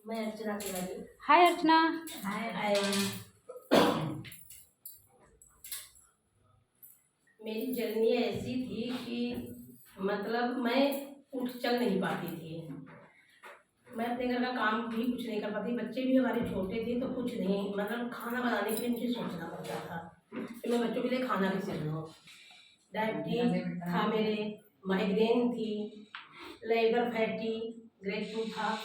मैं अर्चना तिवारी। हाय अर्चना। हाय हाय। मेरी जर्नी ऐसी थी कि मतलब मैं उठ चल नहीं पाती थी। मैं अपने घर का काम भी कुछ नहीं कर पाती, बच्चे भी हमारे छोटे थे तो कुछ नहीं, मतलब खाना बनाने के लिए मुझे सोचना पड़ता था कि मैं बच्चों के लिए खाना कैसे बनाऊँ। डायबिटीज था मेरे, माइग्रेन थी, लेबर फैटी, ग्रेड 2 था,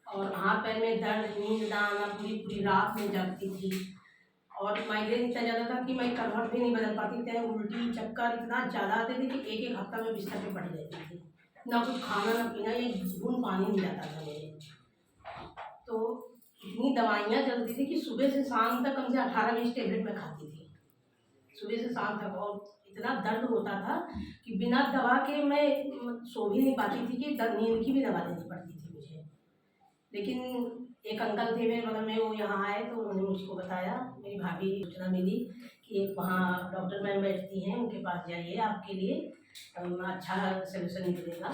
और हाथ पैर में दर्द, नींद ना आना, पूरी पूरी रात में जागती थी। और माइग्रेन इतना ज़्यादा था कि मैं करवट भी नहीं बदल पाती थी, उल्टी चक्कर इतना ज़्यादा आते थे कि एक एक हफ्ता में बिस्तर पे पड़ी रहती थी। ना कुछ खाना ना पीना, एक बूंद पानी नहीं जाता था मेरे। तो इतनी दवाइयाँ चलती थी कि सुबह से शाम तक कम से 18-20 टेबलेट मैं खाती थी, सुबह से शाम तक। और इतना दर्द होता था कि बिना दवा के मैं सो भी नहीं पाती थी, कि नींद की भी दवा लेनी पड़ती थी मुझे। लेकिन एक अंकल थे मेरे बगल में, वो यहाँ आए तो उन्होंने मुझको बताया, मेरी भाभी सूचना मिली कि एक वहाँ डॉक्टर मैम बैठती हैं, उनके पास जाइए, आपके लिए अच्छा सोल्यूशन निकलेगा।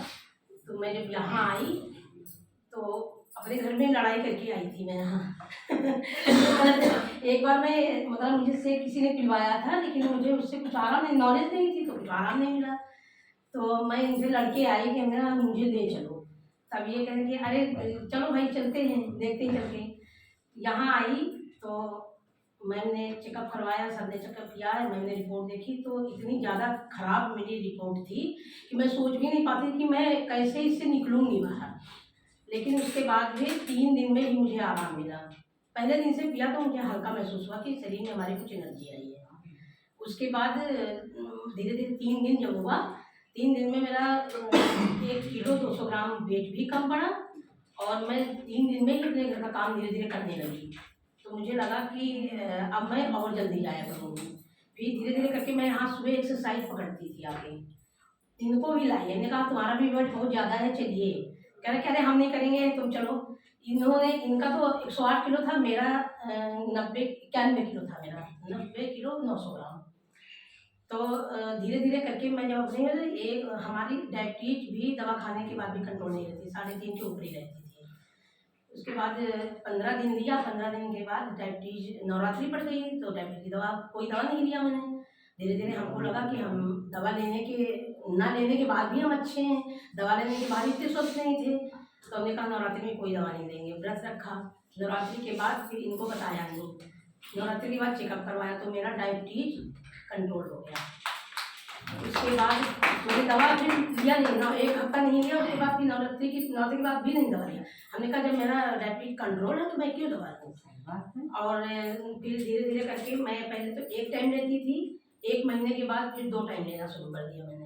तो मैं जब यहाँ आई तो अपने घर में लड़ाई करके आई थी मैं यहाँ। एक बार मैं मतलब मुझे से किसी ने पिलवाया था, लेकिन मुझे उससे कुछ आराम नहीं, नॉलेज नहीं थी तो कुछ आराम नहीं मिला। तो मैं इनसे लड़के आई कि मेरा मुझे ले चलो। तब ये कहेंगे अरे चलो भाई चलते हैं, देखते हैं चल के। यहाँ आई तो मैंने चेकअप करवाया, सर ने चेकअप किया है, मैंने रिपोर्ट देखी तो इतनी ज़्यादा ख़राब मेरी रिपोर्ट थी कि मैं सोच भी नहीं पाती कि मैं कैसे इससे निकलूँगी बाहर। लेकिन उसके बाद भी 3 दिन में ही मुझे आराम मिला। पहले दिन से पिया तो मुझे हल्का महसूस हुआ कि शरीर में हमारी कुछ एनर्जी आई है। उसके बाद धीरे धीरे 3 दिन जब हुआ, 3 दिन में मेरा 1 किलो 200 ग्राम वेट भी कम पड़ा, और मैं 3 दिन में ही अपने घर का काम धीरे धीरे करने लगी। तो मुझे लगा कि अब मैं और जल्दी जाया करूँगी। फिर धीरे धीरे करके मैं यहाँ सुबह एक्सरसाइज पकड़ती थी आके, इनको भी लाई। मैंने कहा तुम्हारा भी वेट बहुत ज़्यादा है, चलिए। कह रहे हम नहीं करेंगे, तुम चलो। इन्होंने, इनका तो 108 किलो था, मेरा 91 किलो था, मेरा 90 किलो 900 ग्राम। तो धीरे धीरे करके मैं जब अपने, एक हमारी डायबिटीज भी दवा खाने के बाद भी कंट्रोल नहीं रहती, 3.5 के ऊपर ही रहती थी। उसके बाद 15 दिन लिया, 15 दिन के बाद डायबिटीज नवरात्रि पड़ गई, तो डायबिटीज की दवा, कोई दवा नहीं लिया मैंने। धीरे धीरे हमको लगा कि हम दवा लेने के, ना लेने के बाद भी हम अच्छे हैं, दवा लेने के बाद इतने स्वस्थ नहीं थे। तो हमने कहा नवरात्रि में कोई दवा नहीं लेंगे, व्रत रखा। नवरात्रि के बाद फिर इनको बताया नहीं, नवरात्रि के बाद चेकअप करवाया तो मेरा डायबिटीज कंट्रोल हो गया। उसके बाद मैंने दवा फिर लिया नहीं ना, 1 हफ्ता नहीं लिया। उसके बाद फिर नवरात्रि के बाद भी नहीं दवा लिया। हमने कहा जब मेरा डायबिटीज कंट्रोल है तो मैं क्यों दवा लूँ। और फिर धीरे धीरे करके मैं पहले तो 1 टाइम लेती थी, 1 महीने के बाद फिर 2 टाइम लेना शुरू कर दिया मैंने।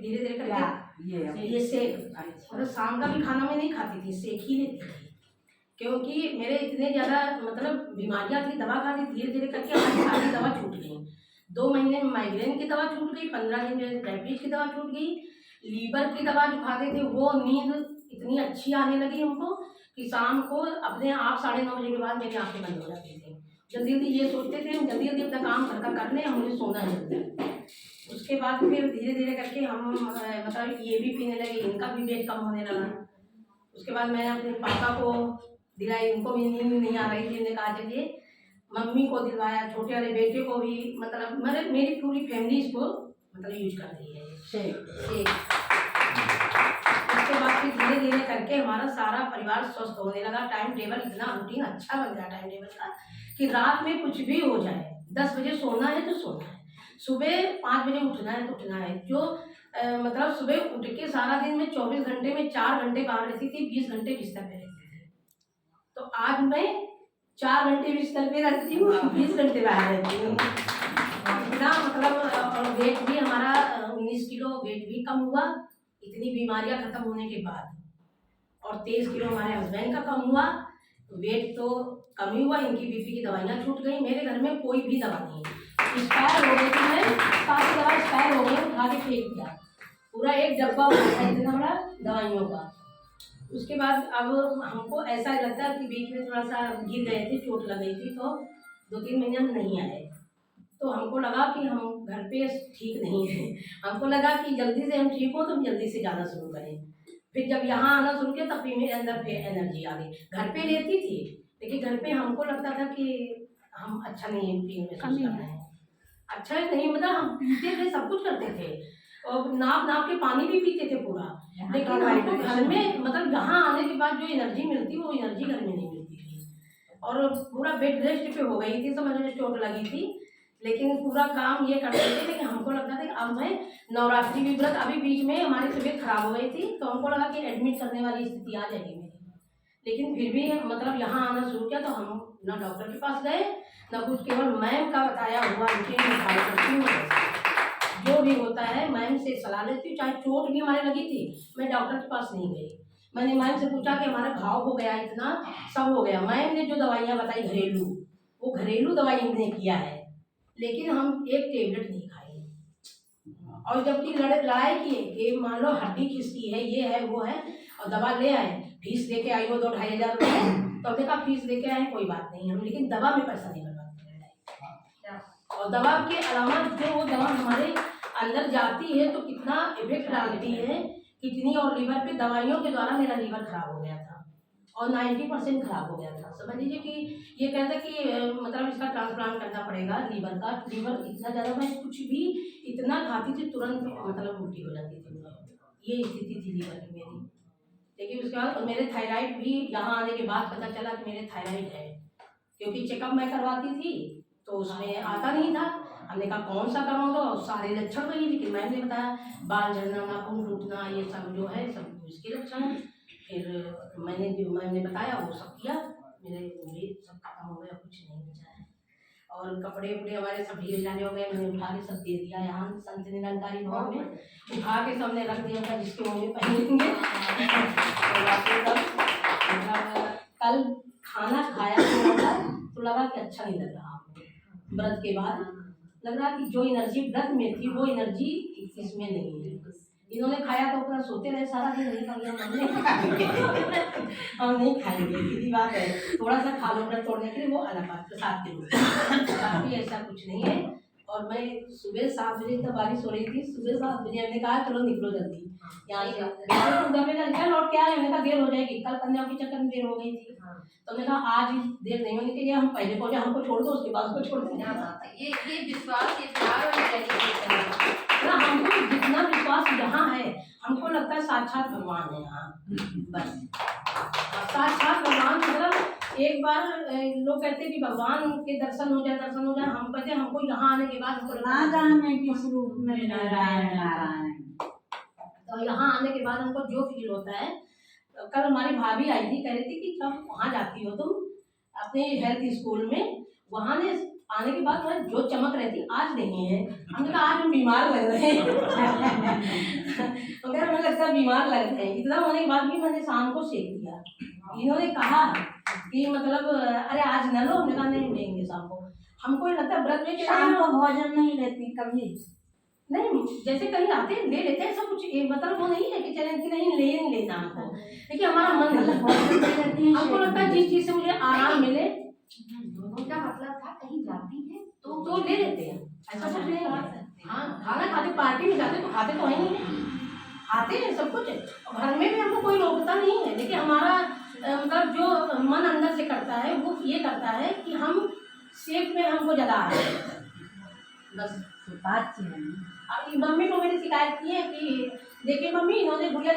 धीरे धीरे करके ये सेक, मतलब शाम का भी खाना मैं नहीं खाती थी, सेक ही लेती थी, क्योंकि मेरे इतने ज़्यादा मतलब बीमारियां थी, दवा खाती। धीरे धीरे करके हमारी सारी दवा छूट गई। 2 महीने में माइग्रेन की दवा छूट गई, 15 दिन में डायबिटीज की दवा छूट गई। लीवर की दवा जो खाते थे वो, नींद इतनी अच्छी आने लगी हमको कि शाम को अपने आप 9:30 बजे के बाद मेरी आंखें बंद हो जाती थी। जल्दी जल्दी ये सोचते थे हम जल्दी जल्दी अपना काम घर का कर लें, हमें सोना है जल्दी। उसके बाद फिर धीरे धीरे करके हम मतलब ये भी पीने लगे, इनका भी वेट कम होने लगा। उसके बाद मैंने अपने पापा को दिलाई, उनको भी नींद नहीं आ रही थी, मैंने कहा चलिए। मम्मी को दिलवाया, छोटे वाले बेटे को भी, मतलब मेरी पूरी फैमिली इसको मतलब यूज कर रही है शेक। उसके बाद फिर धीरे धीरे करके हमारा सारा परिवार स्वस्थ होने लगा। टाइम टेबल इतना रूटीन अच्छा बन गया टाइम टेबल का कि रात में कुछ भी हो जाए, 10 बजे सोना है तो सोना है, सुबह 5 बजे उठना है तो उठना है। जो मतलब सुबह उठ के सारा दिन में 24 घंटे में 4 घंटे बाहर रहती थी, 20 घंटे बिस्तर पे रहती थी। तो आज मैं 4 घंटे बिस्तर पे रहती हूँ, 20 घंटे बाहर रहती हूँ। इतना मतलब, और वेट भी हमारा 19 किलो वेट भी कम हुआ इतनी बीमारियां खत्म होने के बाद। और 23 किलो हमारे हस्बैंड का कम हुआ। वेट तो कम ही हुआ, इनकी बीपी की दवाइयाँ छूट गई। मेरे घर में कोई भी दवा नहीं है, एक्सपायर हो गई थी, मैं 5 दवा एक्सपायर हो गई, उठा के फेंक दिया। पूरा एक डब्बा हो गया इतना बड़ा दवाइयों का। उसके बाद अब हमको ऐसा लगता है कि बीच में थोड़ा सा गिर गए थे, चोट लग गई थी, तो 2-3 महीने हम नहीं आए। तो हमको लगा कि हम घर पे ठीक नहीं है, हमको लगा कि जल्दी से हम ठीक हो तो हम जल्दी से जाना शुरू करें। फिर जब यहाँ आना शुरू किया तब फिर मेरे अंदर फिर एनर्जी आ गई। घर पे रहती थी लेकिन घर पे हमको लगता था कि हम अच्छा नहीं फील महसूस कर रहे हैं, अच्छा नहीं, मतलब हम पीते थे, सब कुछ करते थे और नाप नाप के पानी भी पीते थे पूरा, लेकिन हमको घर में मतलब यहाँ आने के बाद जो एनर्जी मिलती वो एनर्जी घर में नहीं मिलती थी। और पूरा बेड रेस्ट पे हो गई थी, समझ लो चोट लगी थी, लेकिन पूरा काम ये करते थे। लेकिन हमको लगता था कि अब मैं नवरात्रि भी व्रत, अभी बीच में हमारी तबीयत खराब हो गई थी तो हमको लगा कि एडमिट करने वाली स्थिति आ जाएगी मेरी, लेकिन फिर भी मतलब यहाँ आना शुरू किया तो हम ना डॉक्टर के पास गए ना कुछ, केवल मैम का बताया हुआ रूटीन फॉलो करती हूँ। जो भी होता है मैम से सलाह लेती हूँ, चाहे चोट भी हमारे लगी थी मैं डॉक्टर के पास नहीं गई। मैंने मैम से पूछा कि हमारा घाव हो गया इतना, सब हो गया, मैम ने जो दवाइयाँ बताई घरेलू, वो घरेलू दवाई हमने किया है, लेकिन हम एक टेबलेट नहीं खाई। और जबकि लड़ाई की है कि मान लो हड्डी खिसकी है, ये है वो है, और दवा ले आए, फीस लेके आई वो 2-2.5 हज़ार रुपये, तो हमने कहा फीस लेके आए कोई बात नहीं हम, लेकिन दवा में पैसा नहीं बर्बाद। और दवा के अलावा जो वो दवा हमारे अंदर जाती है तो कितना इफेक्ट डालती है किडनी और लीवर पे। दवाइयों के द्वारा मेरा लीवर खराब हो गया था और 90% खराब हो गया था। समझ लीजिए कि ये कहते कि मतलब इसका ट्रांसप्लांट करना पड़ेगा लीवर का। लीवर इतना ज़्यादा, मैं कुछ भी इतना खाती थी तुरंत मतलब उल्टी हो जाती थी, ये स्थिति थी लीवर की मेरी। लेकिन उसके बाद मेरे थायराइड भी यहाँ आने के बाद पता चला कि मेरे थायराइड है, क्योंकि चेकअप मैं करवाती थी तो उसमें आता नहीं था। हमने कहा कौन सा करवाऊँ, तो सारे लक्षण वही, लेकिन मैंने बताया बाल झड़ना, नाखून टूटना, ये सब जो है सब इसके लक्षण हैं। फिर मैंने बताया वो सब किया, मेरे सब खत्म हो गया, कुछ नहीं बचा है। और कपड़े उपड़े हमारे सब ढीले ढाले हो गए, मैंने उठा के सब दे दिया यहाँ संत निरंकारी भवन में, उठा के सबने रख दिया था जिसके मुँह में पहनेंगे। कल खाना खाया तो लगा कि अच्छा नहीं लग रहा व्रत के बाद, लग रहा कि जो एनर्जी व्रत में थी वो एनर्जी इसमें नहीं है। इन्होंने खाया तो अपना सोते रहे सारा दिन, नहीं हम नहीं खाएंगे, सीधी बात है, थोड़ा सा खा लो व्रत तोड़ने के लिए, वो अलग बात, प्रसाद के रूप में, ऐसा कुछ नहीं है। और मैं सुबह 7 बजे तक बारिश हो रही थी, सुबह 7 बजे हमने कहा चलो निकलो जल्दी यहाँ से, घर में लौट के आए, हमने कहा देर हो जाएगी, कल कन्या के चक्कर में देर हो गई थी तो हमने कहा आज देर नहीं होनी चाहिए, हम पहले पहुंचे, हमको छोड़ दो उसके बाद उसको छोड़ देंगे। ये विश्वास, ये प्यार और ना हमको जितना विश्वास यहाँ है, हमको लगता है साक्षात भगवान है यहाँ, बस साक्षात भगवान। मतलब एक बार लोग कहते हैं कि भगवान के दर्शन हो जाए, हम कहते हैं हमको यहाँ आने के बाद किस रूप में नारायण, तो यहाँ आने के बाद हमको जो फील होता है। कल हमारी भाभी आई थी, कह रही थी कि जब वहाँ जाती हो तुम अपने हेल्थ स्कूल में, वहाँ ने आने के बाद जो चमक रहती आज नहीं है। हमने कहा आज हम बीमार लग रहे हैं तो क्या मुझे लगता है बीमार लग रहे हैं। इतना होने के बाद भी मैंने शाम को सेक दिया। इन्होंने कहा कि मतलब अरे आज न लो, हमने कहा नहीं लेंगे शाम को। हमको लगता है व्रत में शाम को भोजन नहीं लेती कभी नहीं, जैसे कहीं आते हैं ले लेते हैं सब कुछ, मतलब वो नहीं है कि चले कि नहीं ले लेना हमको, लेकिन हमारा मन हमको लगता है जिस चीज से मुझे आराम मिले, उनका मतलब था कहीं जाती है तो ले लेते हैं, ऐसा कुछ नहीं है। हाँ खाना खाते, पार्टी में जाते तो खाते तो है नहीं, खाते हैं सब कुछ, घर में भी हमको कोई रोकता नहीं है, लेकिन हमारा मतलब जो मन अंदर से करता है वो ये करता है कि हम सेफ में हमको ज़्यादा आ रहे हैं, बस बात। अब मम्मी को मैंने शिकायत की है कि देखिए मम्मी, इन्होंने गुड़िया